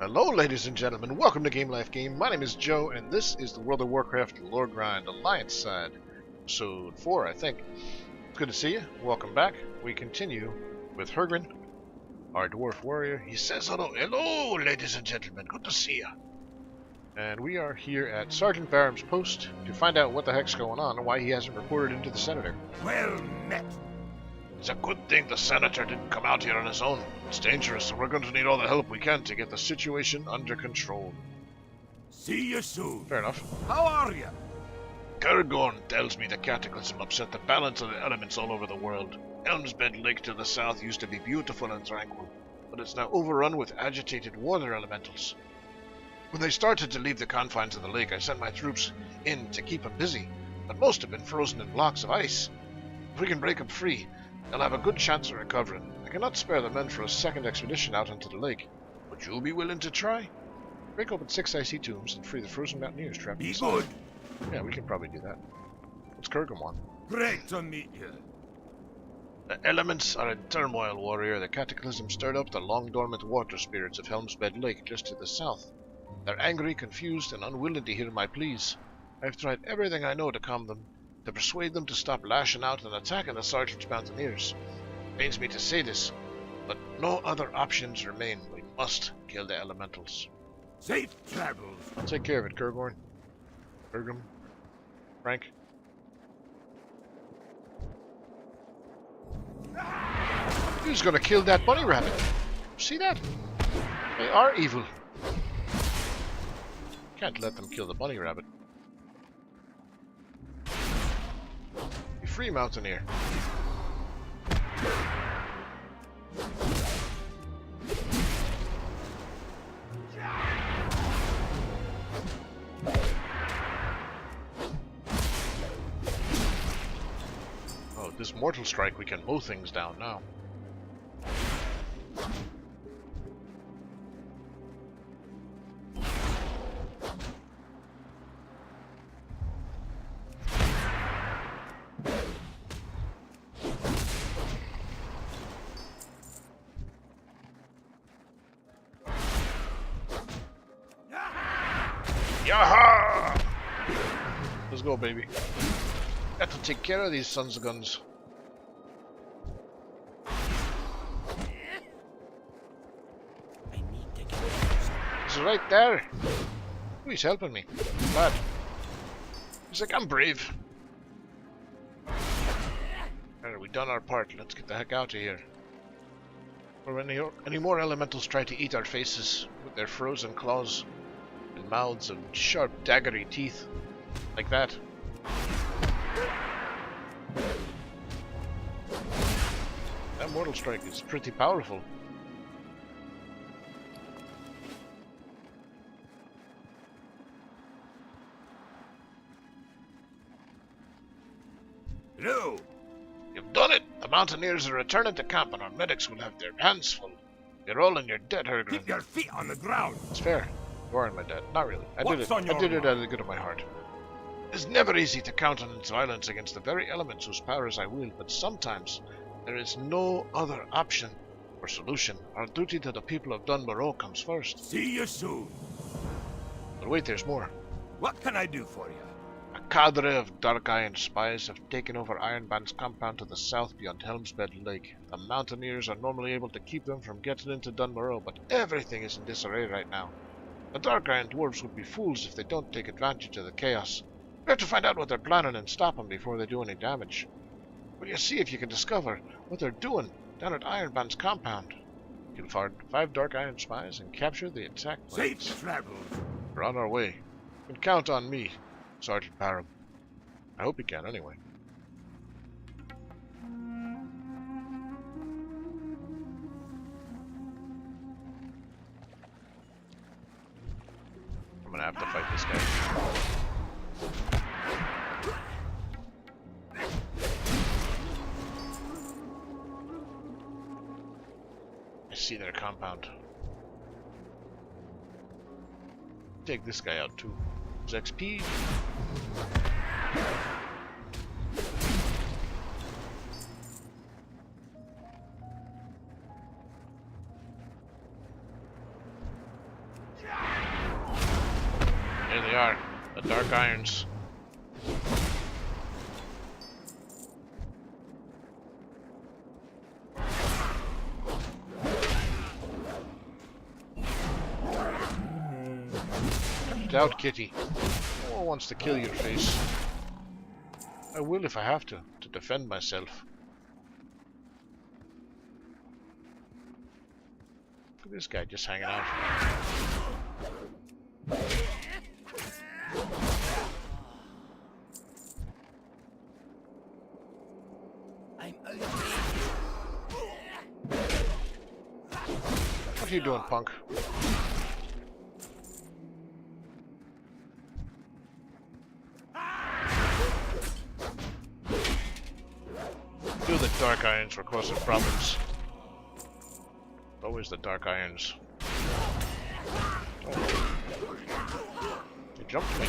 Hello ladies and gentlemen, welcome to GameLifeGame. My name is Joe, and this is the World of Warcraft Lore Grind Alliance side. Episode 4, I think. It's good to see you. Welcome back. We continue with Hergrin, our dwarf warrior. He says hello ladies and gentlemen, good to see you. And we are here at Sergeant Barham's post to find out what the heck's going on and why he hasn't reported into the Senator. Well met. It's a good thing the Senator didn't come out here on his own. It's dangerous, and we're going to need all the help we can to get the situation under control. See you soon. Fair enough. How are you? Karagorn tells me the Cataclysm upset the balance of the elements all over the world. Elmsbed Lake to the south used to be beautiful and tranquil, but it's now overrun with agitated water elementals. When they started to leave the confines of the lake, I sent my troops in to keep them busy, but most have been frozen in blocks of ice. If we can break them free, they'll have a good chance of recovering. I cannot spare the men for a second expedition out into the lake. Would you be willing to try? Break open 6 icy tombs and free the frozen mountaineers trapped Be inside. good. Yeah, we can probably do that. What's Kurgan want? Great to meet you. The elements are in turmoil, warrior. The Cataclysm stirred up the long-dormant water spirits of Helmsbed Lake just to the south. They're angry, confused, and unwilling to hear my pleas. I've tried everything I know to calm them, to persuade them to stop lashing out and attacking the Sergeant's mountaineers. It pains me to say this, but no other options remain. We must kill the elementals. Safe travels. I'll take care of it, Kurgorn. Kurgum. Frank. Who's gonna kill that bunny rabbit? See that? They are evil. Can't let them kill the bunny rabbit. Be free, mountaineer. Oh, this mortal strike, we can mow things down now. Yaha! Let's go, baby. Got to take care of these sons of guns. I need to get He's right there. Ooh, he's helping me. Bad. He's like, I'm brave. Alright, we've done our part. Let's get the heck out of here. Or any more elementals try to eat our faces with their frozen claws and mouths and sharp, daggery teeth. Like that. That mortal strike is pretty powerful. Hello. You've done it! The Mountaineers are returning to camp, and our medics will have their hands full. You're all in your debt, Hergrin. Keep your feet on the ground. It's fair. You are in my debt. Not really. I did What's it. on your I did it mind? out of the good of my heart. It's never easy to countenance violence against the very elements whose powers I wield, but sometimes there is no other option or solution. Our duty to the people of Dunbarrow comes first. See you soon. But wait, there's more. What can I do for you? A cadre of Dark Iron spies have taken over Ironband's compound to the south beyond Helmsbed Lake. The Mountaineers are normally able to keep them from getting into Dunbarrow, but everything is in disarray right now. The Dark Iron dwarves would be fools if they don't take advantage of the chaos. We have to find out what they're planning and stop them before they do any damage. Will you see if you can discover what they're doing down at Ironband's compound? Kill 5 Dark Iron spies and capture the attack planes. Safe travels. We're on our way. You can count on me, Sergeant Barham. I hope you can, anyway. I'm gonna have to fight this guy. I see their compound. Take this guy out too. His XP. There they are, the Dark Irons. Out, kitty. No one wants to kill your face. I will if I have to defend myself. Look at this guy just hanging out. I'm What are you doing, punk? Do the Dark Irons were causing problems. Always the Dark Irons. Oh. He jumped me.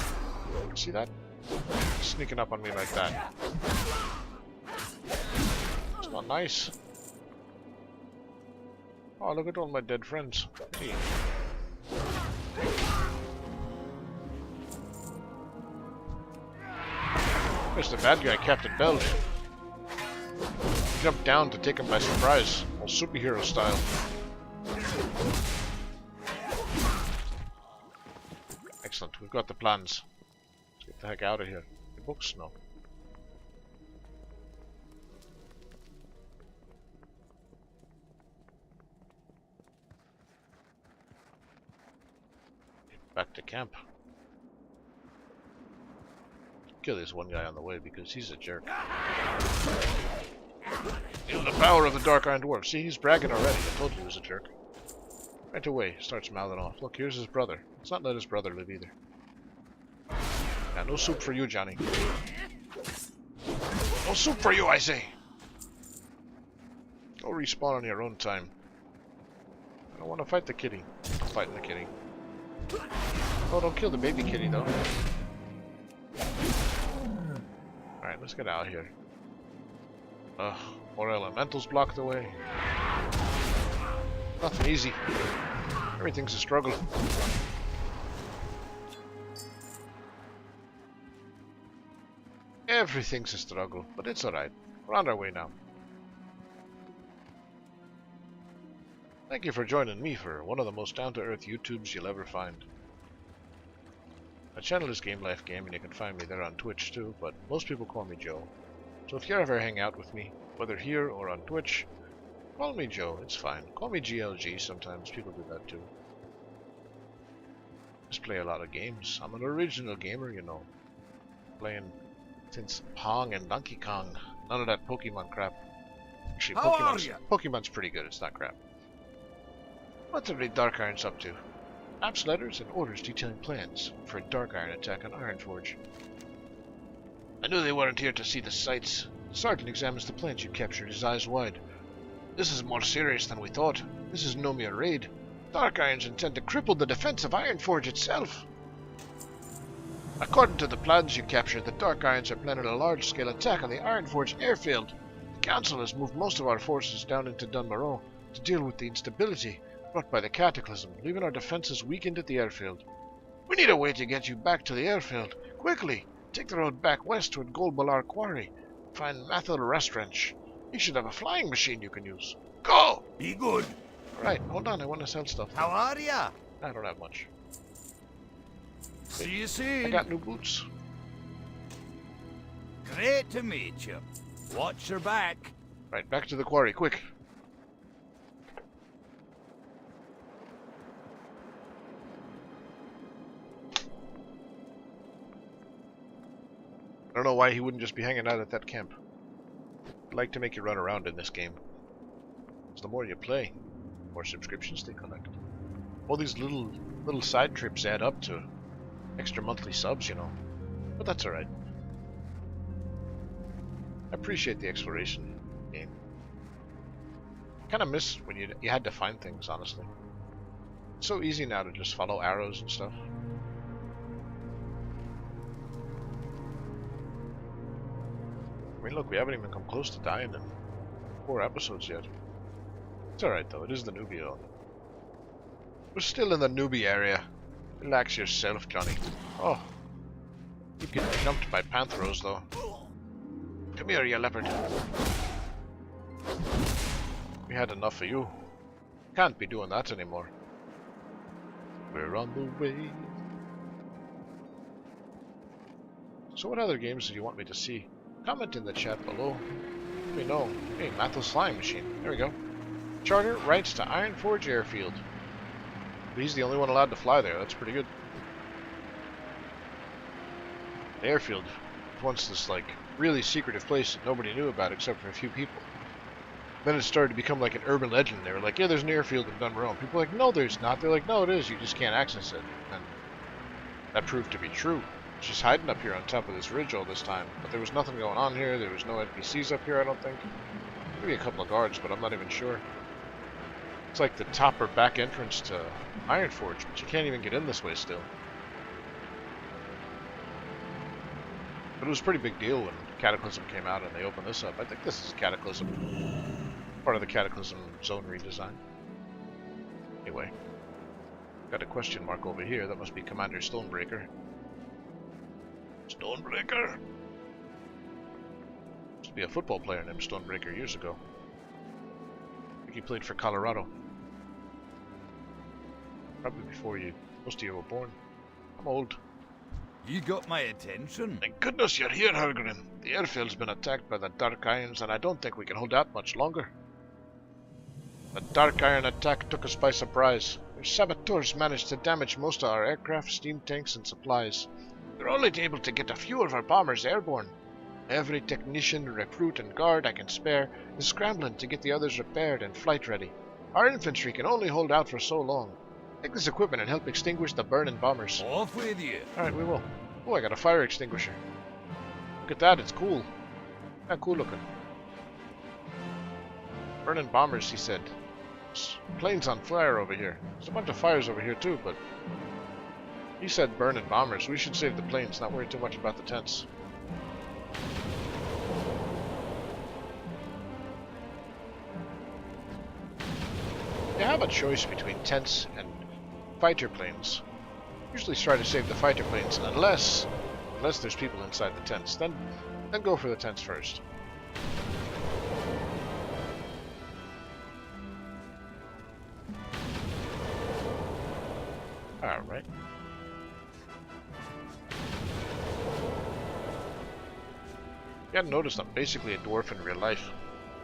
See that? Sneaking up on me like that. It's not nice. Oh, look at all my dead friends. Hey. Where's the bad guy, Captain Belt? Jumped down to take him by surprise, all superhero style. Excellent, we've got the plans. Let's get the heck out of here. The books? No. Back to camp. Kill this one guy on the way because he's a jerk. You know the power of the Dark Iron Dwarf. See, he's bragging already. I told you he was a jerk. Right away, starts mouthing off. Look, here's his brother. Let's not let his brother live either. Yeah, no soup for you, Johnny. No soup for you, I say! Go respawn on your own time. I don't want to fight the kitty. I'm fighting the kitty. Oh, don't kill the baby kitty, though. Alright, let's get out of here. Ugh, more elementals blocked the way. Nothing easy. Everything's a struggle. Everything's a struggle, but it's alright. We're on our way now. Thank you for joining me for one of the most down-to-earth YouTubes you'll ever find. My channel is GameLifeGame, and you can find me there on Twitch too, but most people call me Joe. So if you ever hang out with me, whether here or on Twitch, call me Joe, it's fine. Call me GLG, sometimes people do that too. Just play a lot of games. I'm an original gamer, you know. Playing since Pong and Donkey Kong. None of that Pokemon crap. Actually, Pokemon's pretty good, it's not crap. What's every Dark Iron's up to? Maps, letters, and orders detailing plans for a Dark Iron attack on Ironforge. I knew they weren't here to see the sights. The Sergeant examines the plans you captured, his eyes wide. This is more serious than we thought. This is no mere raid. Dark Irons intend to cripple the defense of Ironforge itself. According to the plans you captured, the Dark Irons are planning a large-scale attack on the Ironforge airfield. The Council has moved most of our forces down into Dunmoreau to deal with the instability brought by the Cataclysm, leaving our defenses weakened at the airfield. We need a way to get you back to the airfield. Quickly! Take the road back west toward Goldbalar Quarry. Find Mathil Restranch. You should have a flying machine you can use. Go! Be good. Right, hold on, I want to sell stuff. How are ya? I don't have much. See you soon. I got new boots. Great to meet you. Watch your back. Right, back to the quarry, quick. I don't know why he wouldn't just be hanging out at that camp. I'd like to make you run around in this game. So the more you play, the more subscriptions they collect. All these little side trips add up to extra monthly subs, you know. But that's alright. I appreciate the exploration game. I kind of miss when you had to find things, honestly. It's so easy now to just follow arrows and stuff. I mean, look, we haven't even come close to dying in 4 episodes yet. It's alright, though. It is the newbie. We're still in the newbie area. Relax yourself, Johnny. Oh. Keep getting jumped by panthros, though. Come here, you leopard. We had enough of you. Can't be doing that anymore. We're on the way. So what other games do you want me to see? Comment in the chat below. Let me know. Hey, Mathos flying machine. There we go. Charter rights to Ironforge Airfield. But he's the only one allowed to fly there. That's pretty good. The airfield was once this like really secretive place that nobody knew about except for a few people. Then it started to become like an urban legend. They were like, yeah, there's an airfield in Dunbarrow. People were like, no, there's not. They're like, no, it is. You just can't access it. And that proved to be true. It's just hiding up here on top of this ridge all this time. But there was nothing going on here. There was no NPCs up here, I don't think. Maybe a couple of guards, but I'm not even sure. It's like the top or back entrance to Ironforge, but you can't even get in this way still. But it was a pretty big deal when Cataclysm came out and they opened this up. I think this is Cataclysm. Part of the Cataclysm zone redesign. Anyway. Got a question mark over here. That must be Commander Stonebreaker. Stonebreaker! Used to be a football player named Stonebreaker years ago. I think he played for Colorado. Probably before most of you were born. I'm old. You got my attention. Thank goodness you're here, Hergrim. The airfield's been attacked by the Dark Irons, and I don't think we can hold out much longer. The Dark Iron attack took us by surprise. Their saboteurs managed to damage most of our aircraft, steam tanks, and supplies. We're only able to get a few of our bombers airborne. Every technician, recruit, and guard I can spare is scrambling to get the others repaired and flight ready. Our infantry can only hold out for so long. Take this equipment and help extinguish the burning bombers. Off with you. Alright, we will. Oh, I got a fire extinguisher. Look at that, it's cool. Yeah, cool looking. Burning bombers, he said. Planes on fire over here. There's a bunch of fires over here too, but he said burning bombers. We should save the planes, not worry too much about the tents. You have a choice between tents and fighter planes. Usually try to save the fighter planes unless there's people inside the tents. Then go for the tents first. Alright. You hadn't noticed I'm basically a dwarf in real life.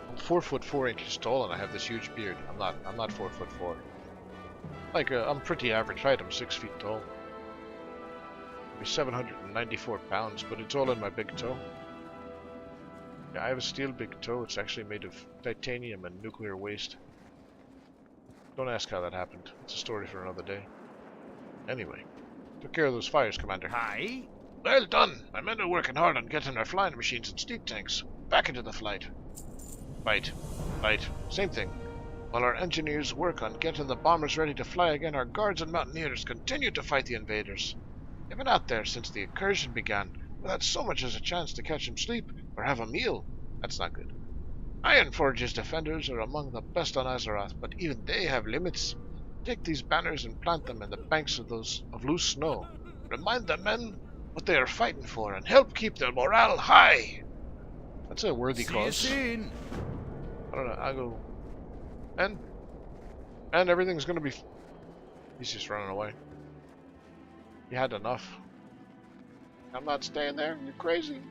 I'm 4 foot 4 inches tall and I have this huge beard. I'm not 4 foot 4. Like I'm pretty average height. I'm 6 feet tall. I'm 794 pounds, but it's all in my big toe. Yeah, I have a steel big toe. It's actually made of titanium and nuclear waste. Don't ask how that happened. It's a story for another day. Anyway, took care of those fires, Commander. Hi. Well done. My men are working hard on getting our flying machines and steam tanks back into the flight. Fight. Same thing. While our engineers work on getting the bombers ready to fly again, our guards and mountaineers continue to fight the invaders. They've been out there since the incursion began, without so much as a chance to catch them sleep or have a meal. That's not good. Ironforge's defenders are among the best on Azeroth, but even they have limits. Take these banners and plant them in the banks of loose snow. Remind the men what they are fighting for and help keep their morale high. That's a worthy cause. See you soon. I don't know. I'll go. And everything's gonna be. He's just running away. You had enough. I'm not staying there. You're crazy.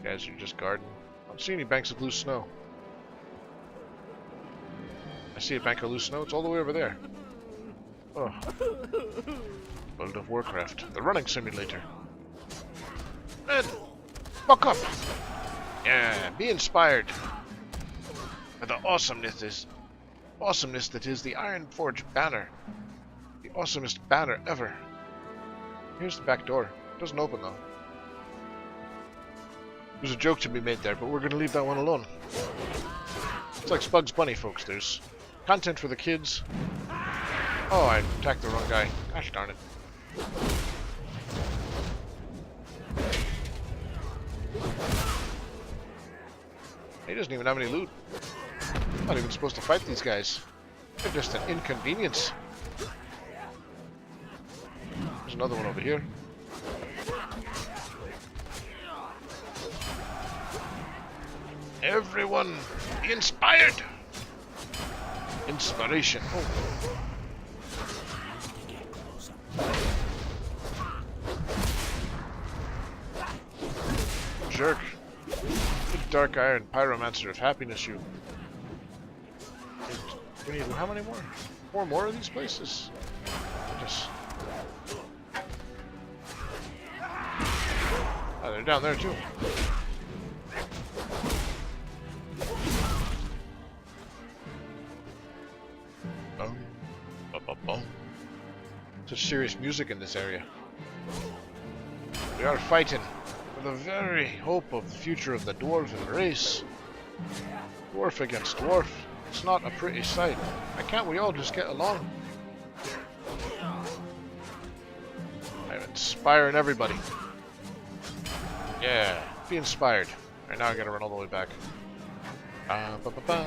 Guys, you're just guarding. I don't see any banks of loose snow. I see a bank of loose snow. It's all the way over there. Oh. World of Warcraft. The running simulator. Men, buck up. Yeah, be inspired by the awesomeness that is the Ironforge banner. The awesomest banner ever. Here's the back door. It doesn't open though. There's a joke to be made there, but we're gonna leave that one alone. It's like Spugs Bunny, folks. There's content for the kids. Oh, I attacked the wrong guy. Gosh darn it. He doesn't even have any loot. I'm not even supposed to fight these guys. They're just an inconvenience. There's another one over here. Everyone, be inspired! Inspiration. Oh. Jerk. Good dark iron pyromancer of happiness, you. We need how many more? 4 more of these places? Just. Oh, they're down there too. Boom. Ba-ba-boom. Such serious music in this area. We are fighting for the very hope of the future of the dwarven race. Dwarf against dwarf. It's not a pretty sight. Why can't we all just get along? I'm inspiring everybody. Yeah, be inspired. Alright, now I gotta run all the way back. Ba-ba-ba.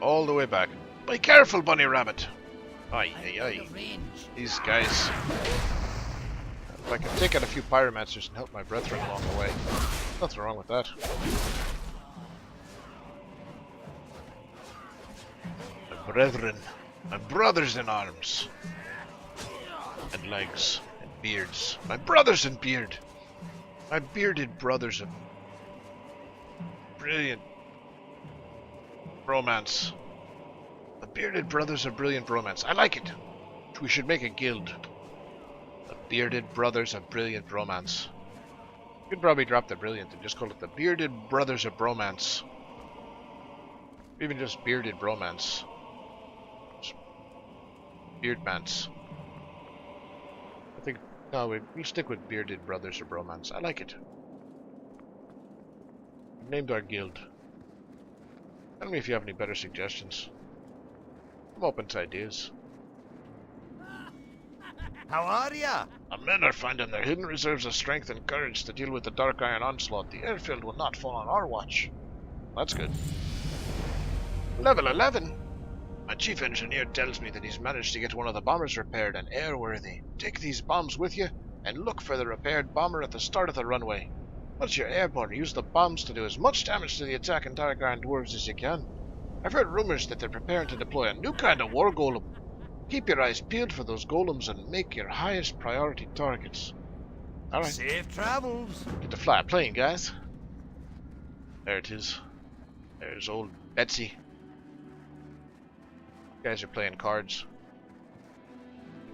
All the way back. Be careful, bunny rabbit! Aye, aye, aye. These guys. If I can take out a few pyromancers and help my brethren along the way. Nothing wrong with that. My brethren. My brothers in arms. And legs. And beards. My brothers in beard! My bearded brothers of brilliant romance. The bearded brothers of brilliant romance. I like it. We should make a guild. The bearded brothers of brilliant romance. You could probably drop the brilliant and just call it the bearded brothers of bromance. Even just bearded bromance. Beardmance. I think no, we'll stick with bearded brothers of bromance. I like it. We've named our guild. Tell me if you have any better suggestions. I'm open to ideas. How are ya? Our men are finding their hidden reserves of strength and courage to deal with the Dark Iron onslaught. The airfield will not fall on our watch. That's good. Level 11? My chief engineer tells me that he's managed to get one of the bombers repaired and airworthy. Take these bombs with you and look for the repaired bomber at the start of the runway. Once you're airborne, use the bombs to do as much damage to the attacking Dark Iron dwarves as you can. I've heard rumors that they're preparing to deploy a new kind of war golem. Keep your eyes peeled for those golems and make your highest priority targets. Alright. Safe travels. Get to fly a plane, guys. There it is. There's old Betsy. You guys are playing cards.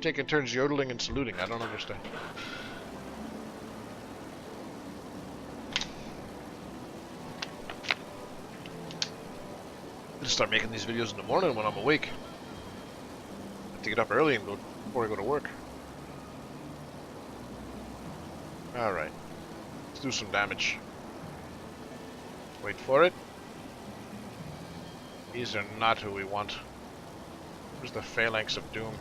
Taking turns yodeling and saluting. I don't understand. I'll start making these videos in the morning when I'm awake. I have to get up early and go before I go to work. Alright. Let's do some damage. Wait for it. These are not who we want. Where's the phalanx of doom?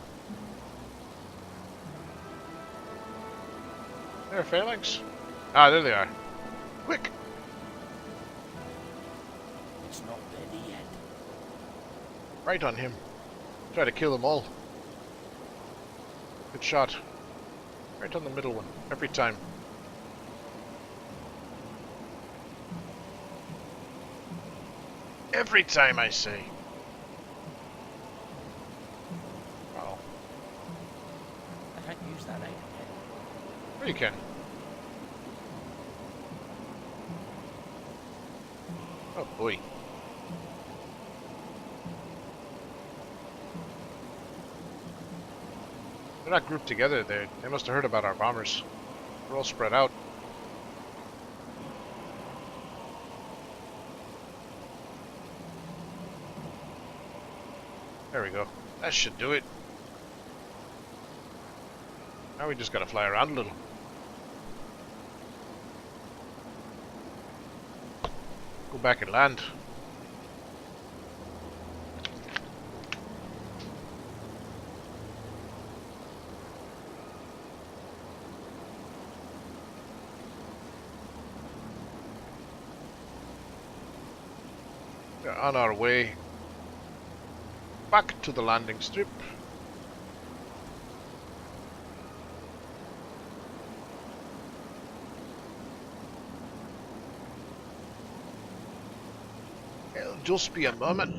There, phalanx? Ah, there they are. Quick! It's not ready yet. Right on him. Try to kill them all. Good shot. Right on the middle one. Every time. Every time, I say. Wow. I can't use that item yet. Well, you can. Oh boy. They're not grouped together. They must have heard about our bombers. They're all spread out. There we go. That should do it. Now we just gotta fly around a little. Go back and land. We're on our way back to the landing strip. It'll just be a moment.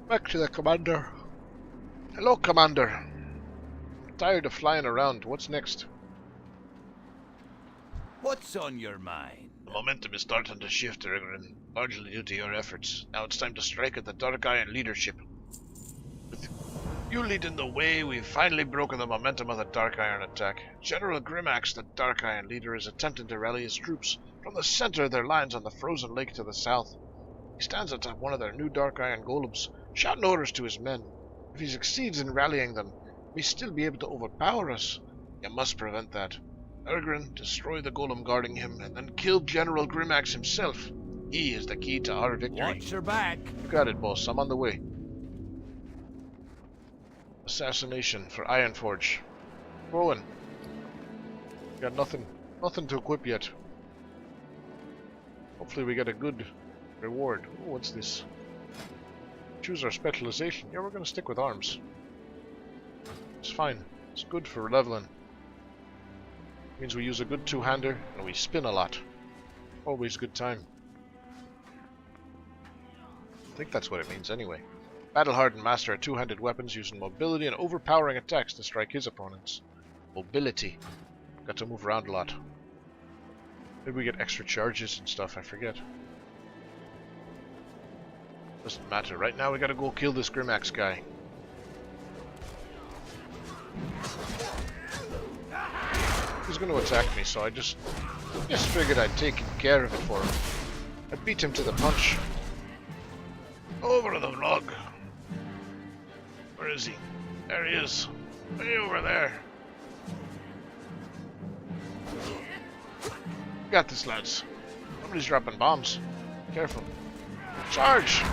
Back to the commander. Hello, Commander. I'm tired of flying around. What's next? What's on your mind? The momentum is starting to shift, Ergrin, largely due to your efforts. Now it's time to strike at the Dark Iron leadership. With you leading the way, we've finally broken the momentum of the Dark Iron attack. General Grimax, the Dark Iron leader, is attempting to rally his troops from the center of their lines on the frozen lake to the south. He stands atop one of their new Dark Iron golems, shouting orders to his men. If he succeeds in rallying them, he may still be able to overpower us. You must prevent that. Ergrin, destroy the golem guarding him, and then kill General Grimax himself. He is the key to our victory. Watch your back. You got it, boss. I'm on the way. Assassination for Ironforge. Rowan. Got nothing to equip yet. Hopefully we get a good reward. Oh, what's this? Choose our specialization. Yeah, we're going to stick with arms. It's fine. It's good for leveling. Means we use a good two-hander and we spin a lot. Always a good time. I think that's what it means anyway. Battle-hardened master of two-handed weapons using mobility and overpowering attacks to strike his opponents. Mobility. Got to move around a lot. Maybe we get extra charges and stuff, I forget. Doesn't matter. Right now we gotta go kill this Grimax guy. He's gonna attack me, so I just figured I'd taken care of it for him. I beat him to the punch. Over the log. Where is he? There he is. Way over there. Got this, lads. Somebody's dropping bombs. Careful. Charge!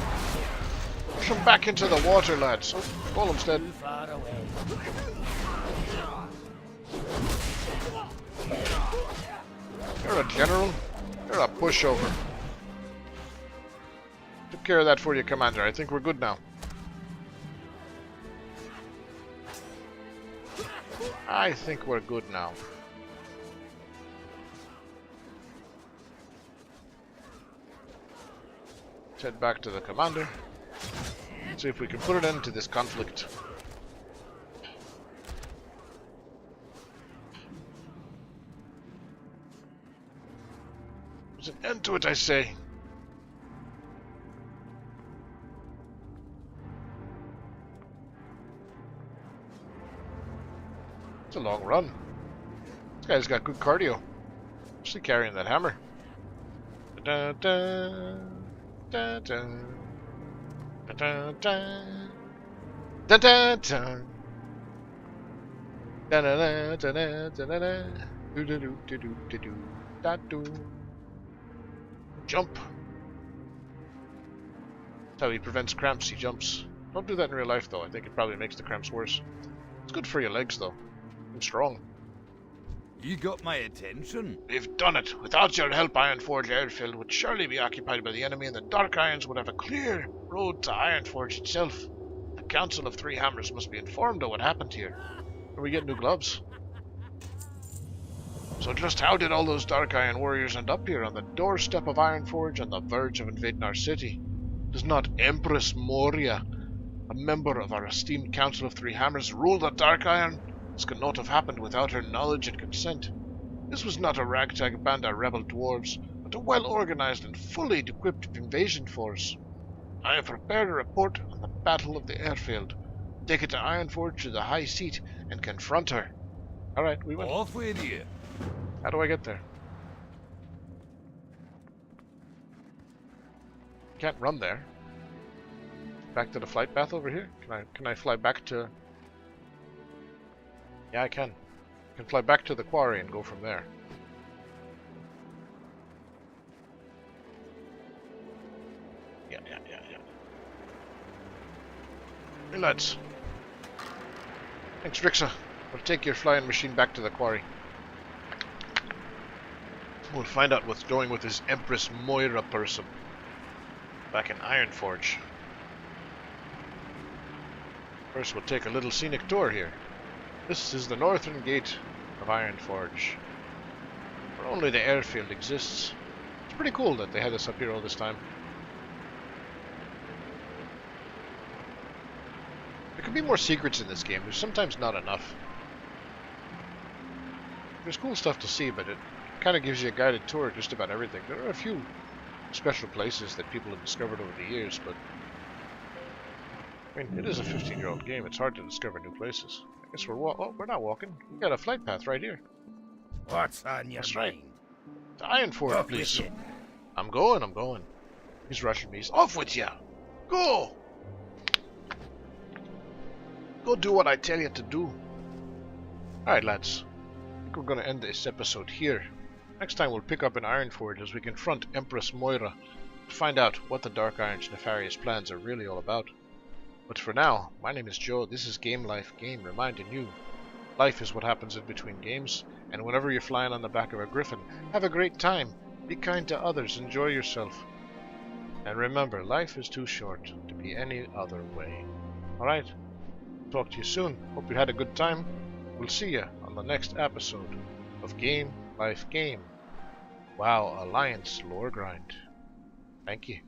Push him back into the water, lads. Oh, Golem's dead. Too far away. You're a general. You're a pushover. Took care of that for you, Commander. I think we're good now. I think we're good now. Let's head back to the Commander. See if we can put an end to this conflict. There's an end to it, I say. It's a long run. This guy's got good cardio. Especially carrying that hammer. Da da da da da da da da da da da da da da da da da do do do do do do do da do. Jump. That's how he prevents cramps. He jumps. Don't do that in real life, though. I think it probably makes the cramps worse. It's good for your legs, though. I'm strong. You got my attention. We've done it. Without your help, Ironforge Airfield would surely be occupied by the enemy, and the Dark Irons would have a clear road to Ironforge itself. The Council of Three Hammers must be informed of what happened here. Or we get new gloves. So just how did all those Dark Iron warriors end up here on the Doorstep of Ironforge on the verge of invading our city? Does not Empress Moria, a member of our esteemed Council of Three Hammers, rule the Dark Iron? This could not have happened without her knowledge and consent. This was not a ragtag band of rebel dwarves, but a well-organized and fully equipped invasion force. I have prepared a report on the Battle of the Airfield. Take it to Ironforge to the High Seat and confront her. Alright, we went. Off with you. How do I get there? Can't run there. Back to the flight path over here? Can I fly back to... Yeah, I can. I can fly back to the quarry and go from there. Yeah. Hey, lads. Thanks, Rixa. We'll take your flying machine back to the quarry. We'll find out what's going with this Empress Moira person back in Ironforge. First, we'll take a little scenic tour here. This is the northern gate of Ironforge, where only the airfield exists. It's pretty cool that they had this up here all this time. There could be more secrets in this game. There's sometimes not enough. There's cool stuff to see, but it kind of gives you a guided tour of just about everything. There are a few special places that people have discovered over the years, but I mean, it is a 15-year-old game. It's hard to discover new places. I guess we're not walking. We got a flight path right here. What's on your That's mind? right. To Ironforge, Off please. with you. I'm going. He's rushing me. He's off with ya. Go! Go do what I tell you to do. Alright, lads. I think we're going to end this episode here. Next time we'll pick up in Ironforge as we confront Empress Moira to find out what the Dark Iron's nefarious plans are really all about. But for now, my name is Joe. This is GameLifeGame, reminding you, life is what happens in between games, and whenever you're flying on the back of a griffin, have a great time. Be kind to others. Enjoy yourself. And remember, life is too short to be any other way. Alright? Talk to you soon. Hope you had a good time. We'll see you on the next episode of Game Life Game. WoW Alliance Lore Grind. Thank you.